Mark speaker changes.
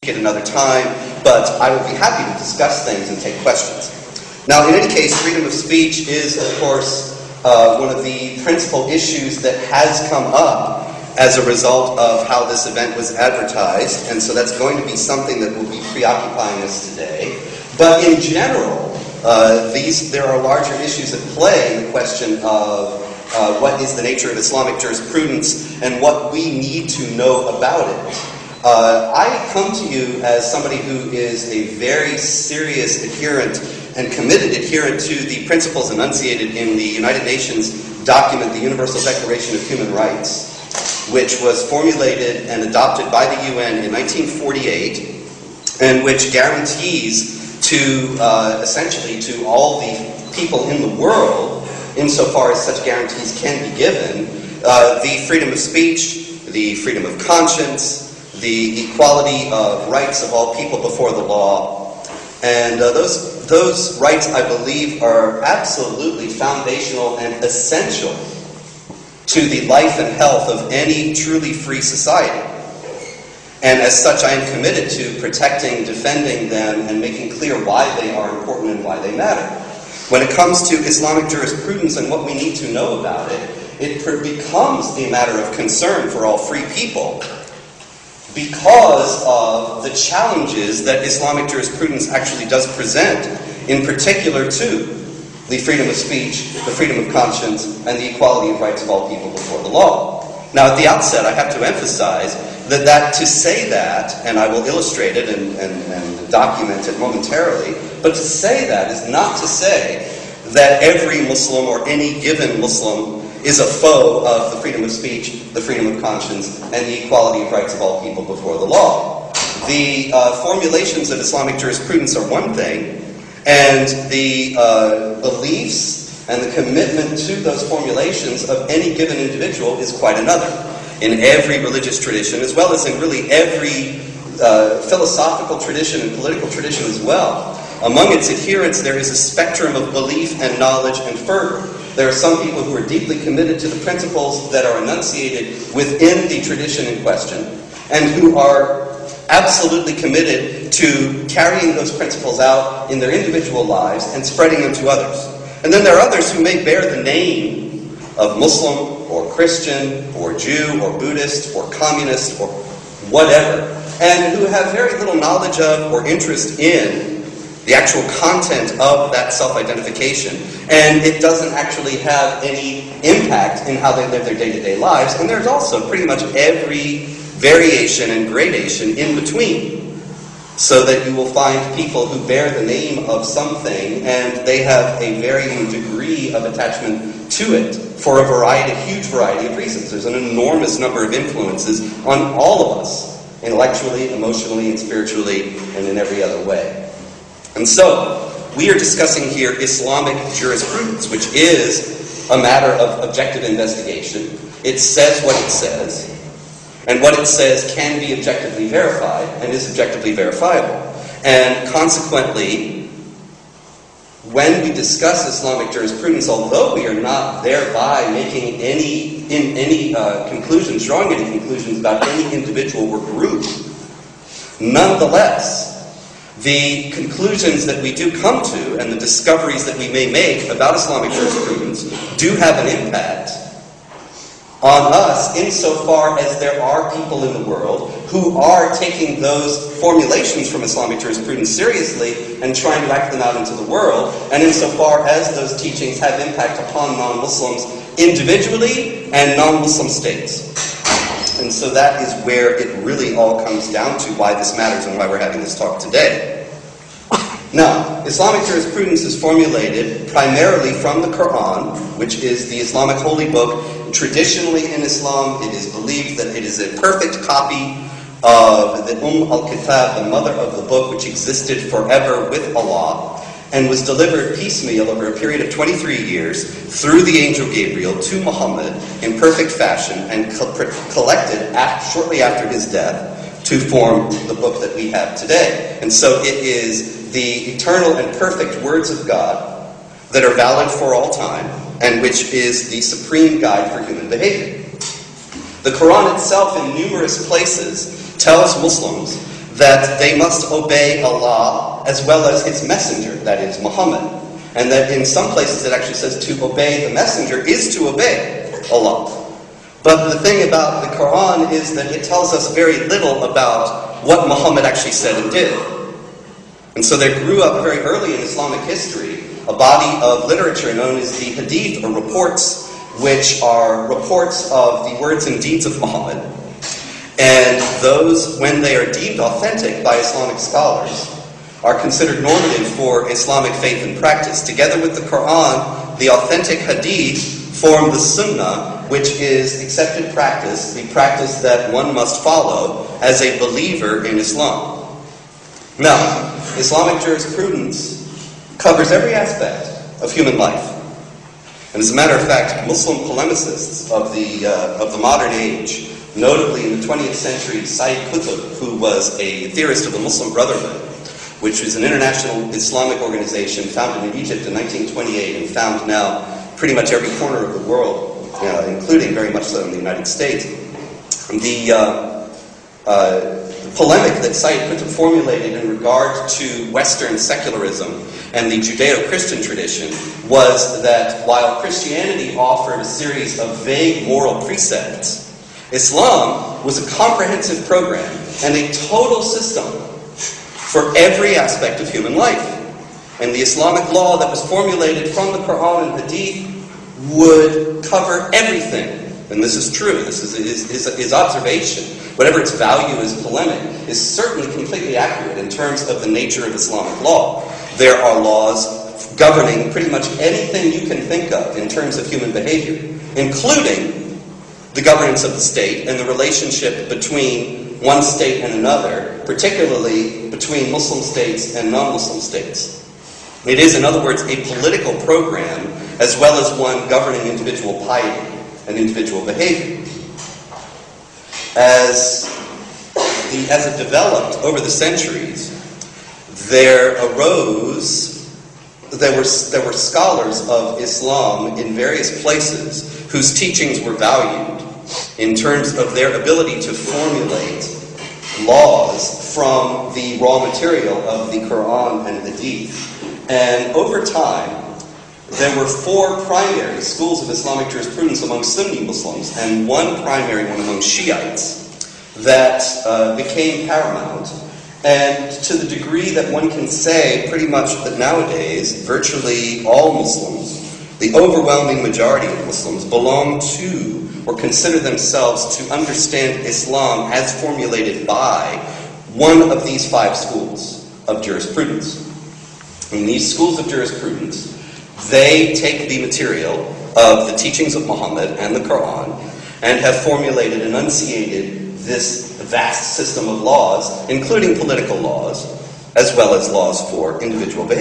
Speaker 1: at another time, but I would be happy to discuss things and take questions. Now, in any case, freedom of speech is, of course, one of the principal issues that has come up as a result of how this event was advertised, and so that's going to be something that will be preoccupying us today. But in general, there are larger issues at play in the question of what is the nature of Islamic jurisprudence and what we need to know about it. I come to you as somebody who is a very serious adherent and committed adherent to the principles enunciated in the United Nations document, the Universal Declaration of Human Rights, which was formulated and adopted by the UN in 1948, and which guarantees to, essentially, to all the people in the world, insofar as such guarantees can be given, the freedom of speech, the freedom of conscience, the equality of rights of all people before the law. And those rights, I believe, are absolutely foundational and essential to the life and health of any truly free society. And as such, I am committed to protecting, defending them, and making clear why they are important and why they matter. When it comes to Islamic jurisprudence and what we need to know about it, it becomes a matter of concern for all free people because of the challenges that Islamic jurisprudence actually does present, in particular to the freedom of speech, the freedom of conscience, and the equality of rights of all people before the law. Now, at the outset, I have to emphasize that to say that, and I will illustrate it and document it momentarily, but to say that is not to say that every Muslim or any given Muslim is a foe of the freedom of speech, the freedom of conscience, and the equality of rights of all people before the law. The formulations of Islamic jurisprudence are one thing, and the beliefs and the commitment to those formulations of any given individual is quite another. In every religious tradition, as well as in really every philosophical tradition and political tradition as well, among its adherents there is a spectrum of belief and knowledge and fervor. There are some people who are deeply committed to the principles that are enunciated within the tradition in question, and who are absolutely committed to carrying those principles out in their individual lives and spreading them to others. And then there are others who may bear the name of Muslim or Christian or Jew or Buddhist or communist or whatever, and who have very little knowledge of or interest in the actual content of that self-identification, and it doesn't actually have any impact in how they live their day-to-day lives. And there's also pretty much every variation and gradation in between, so that you will find people who bear the name of something and they have a varying degree of attachment to it for a huge variety of reasons. There's an enormous number of influences on all of us, intellectually, emotionally, and spiritually, and in every other way. And so, we are discussing here Islamic jurisprudence, which is a matter of objective investigation. It says what it says, and what it says can be objectively verified and is objectively verifiable. And consequently, when we discuss Islamic jurisprudence, although we are not thereby making any conclusions, drawing any conclusions about any individual or group, nonetheless, the conclusions that we do come to and the discoveries that we may make about Islamic jurisprudence do have an impact on us insofar as there are people in the world who are taking those formulations from Islamic jurisprudence seriously and trying to act them out into the world, and insofar as those teachings have impact upon non-Muslims individually and non-Muslim states. And so that is where it really all comes down to why this matters and why we're having this talk today. Now, Islamic jurisprudence is formulated primarily from the Quran, which is the Islamic holy book. Traditionally in Islam, it is believed that it is a perfect copy of the al-Kitab, the mother of the book, which existed forever with Allah, and was delivered piecemeal over a period of 23 years through the angel Gabriel to Muhammad in perfect fashion, and collected shortly after his death to form the book that we have today. And so it is the eternal and perfect words of God that are valid for all time, and which is the supreme guide for human behavior. The Quran itself, in numerous places, tells Muslims that they must obey Allah as well as His messenger, that is, Muhammad. And that in some places it actually says to obey the messenger is to obey Allah. But the thing about the Quran is that it tells us very little about what Muhammad actually said and did. And so there grew up very early in Islamic history a body of literature known as the Hadith, or reports, which are reports of the words and deeds of Muhammad. And those, when they are deemed authentic by Islamic scholars, are considered normative for Islamic faith and practice. Together with the Quran, the authentic Hadith form the Sunnah, which is accepted practice, the practice that one must follow as a believer in Islam. Now, Islamic jurisprudence covers every aspect of human life. And as a matter of fact, Muslim polemicists of the modern age, notably in the 20th century, Sayyid Qutb, who was a theorist of the Muslim Brotherhood, which is an international Islamic organization founded in Egypt in 1928 and found now pretty much every corner of the world, including very much so in the United States. The polemic that Sayyid Qutb formulated in regard to Western secularism and the Judeo-Christian tradition was that while Christianity offered a series of vague moral precepts, Islam was a comprehensive program and a total system for every aspect of human life. And the Islamic law that was formulated from the Quran and Hadith would cover everything. And this is true. This is his observation. Whatever its value is polemic, is certainly completely accurate in terms of the nature of Islamic law. There are laws governing pretty much anything you can think of in terms of human behavior, including the governance of the state and the relationship between one state and another, particularly between Muslim states and non-Muslim states. It is, in other words, a political program as well as one governing individual piety and individual behavior. As it developed over the centuries, there were scholars of Islam in various places whose teachings were valued in terms of their ability to formulate laws from the raw material of the Quran and Hadith. And over time, there were 4 primary schools of Islamic jurisprudence among Sunni Muslims and one primary one among Shiites that became paramount. And to the degree that one can say pretty much that nowadays virtually all Muslims, the overwhelming majority of Muslims, belong to or consider themselves to understand Islam as formulated by one of these 5 schools of jurisprudence. In these schools of jurisprudence, they take the material of the teachings of Muhammad and the Quran and have formulated, enunciated this vast system of laws, including political laws, as well as laws for individual behavior.